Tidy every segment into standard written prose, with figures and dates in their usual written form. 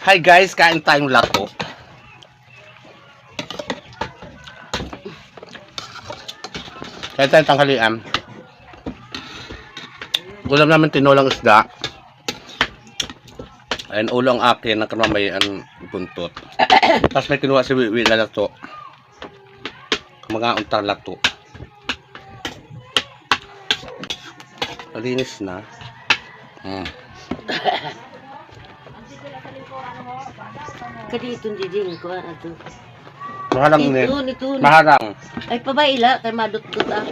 Hi guys, kain tayong lato. Kain tayong tanghalian. Ulam namin tinolang isda. Ayan, ulo ang akin, nakamamayan buntot. Tapos may kinuha si Wiwi na lato. Mga untang lato. Malinis na. Kadito diding ko ano to. Maharang ni. Ito. Maharang. Ay pabayla kay madut-dut ah.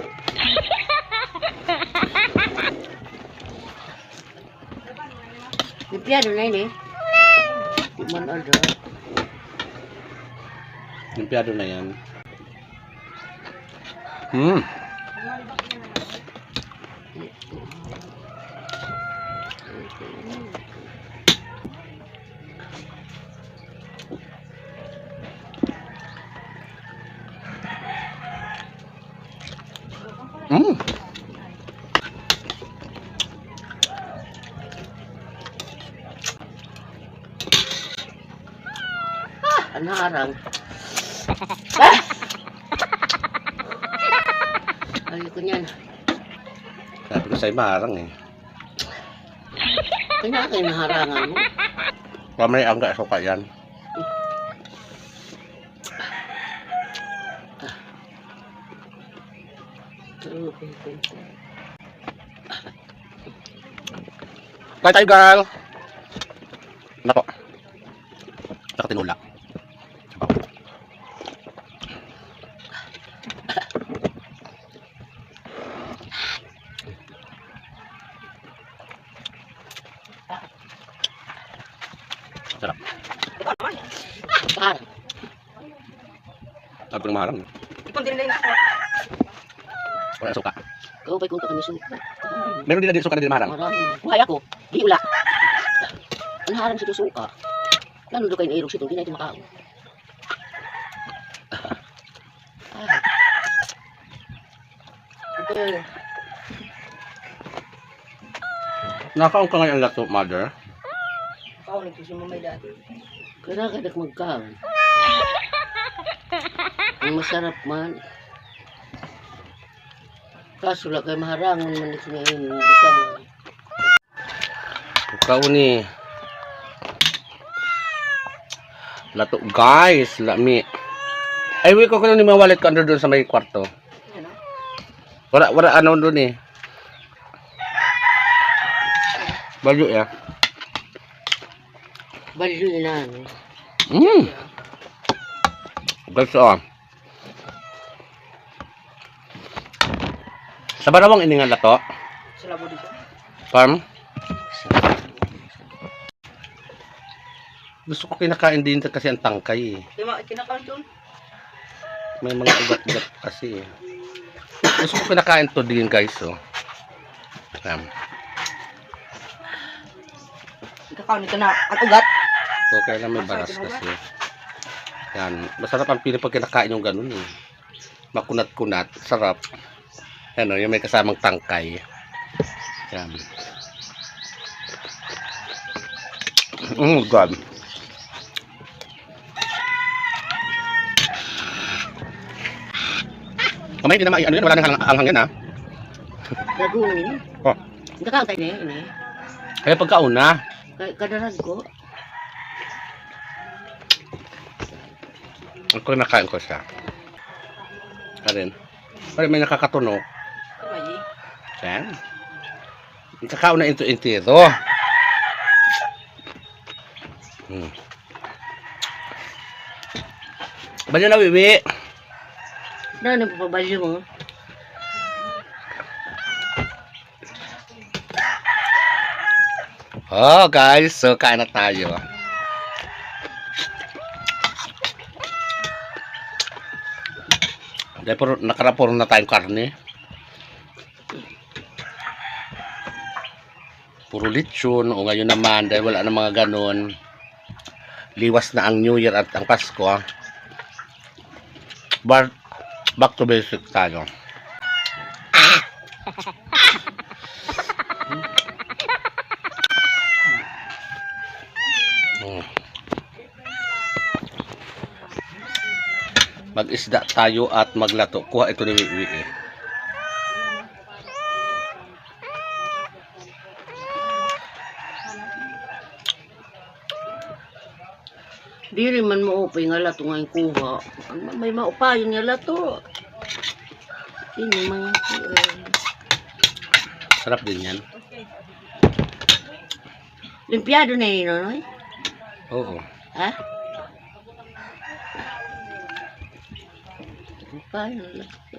Limpiado na ini. Di man ada. Limpiado na yan. Ano harang? Ayoko niyan. Sabi ko sa'yo maharang eh. Kanya kayo naharangan mo. Pamay ang suka yan. Kain tayo girl. Nako. Nakatinula. Sarap. Harang. Sabi ko maharang. Ipon din lang. Wala suka. Kau pa kung kami suka. Meron din na din suka na din maharang. Harang. Kuhay ako. Di ula. Ang harang siya suka. Lalo do kayo nairog siya ito. Di na ito makao. Okay. Nakaon ka ngayon lato, mother. Kau nagsusun mo may dati. Kaya kadak magkaon. Ang masarap man. Kaso lang kayo maharangan man ito na yun. Ikaw ni. Lato guys, lami. Ay, wait ko kung ni mawalit ka doon sa may kwarto. Wala ano doon eh. Balyo ya. Balyo na ano. Guys, sa barawang iningan lato. Sa labo dito. Farm. Gusto ko kinakain din kasi ang tangkay eh. Kinakain doon? May mga ugat-ugat kasi eh. Gusto ko kinakain to din guys oh. Kinakain ito na ang ugat? Okay na may baras kasi. Yan. Masarap ang pili pag kinakain yung ganun eh. Makunat-kunat. Sarap. Ano, yung may kasamang tangkay. Yan. Oh God. Kamay, hindi na ano yan. Wala nang hanghang yan ha. Lagunan yun. Oh. Kinakain tayo na yun eh. Kaya pagkauna. Kadarag ko. Ako nakain ko siya. Karin. Pero may nakakatunog. Yan. Kakauna ito intiro. Banya na Wiwi. Ano papabalyo mo? Oh guys, so kain na tayo. Dahil nakarapuro na tayong karne. Puro lechon. O ngayon naman, dahil wala na mga ganon. Liwas na ang New Year at ang Pasko. But, back to basic tayo. Mag-isda tayo at maglato. Kuha ito ni Wiwi eh. Di rin man maupay nga lato nga yung kuha. May maupayon nga lato. Ini mga... Sarap din yan. Limpiado na yun, no? Oo. Ha? Upayon na lato.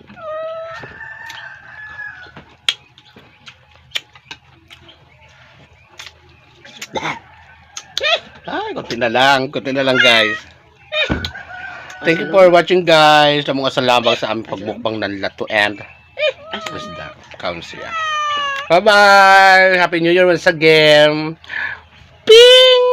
Ay, kunti na lang guys. Thank you for watching guys. Sa mga salamat sa aming pagbukbang ng lato and isda. Kaunsiya. Bye bye. Happy New Year once again. Ping!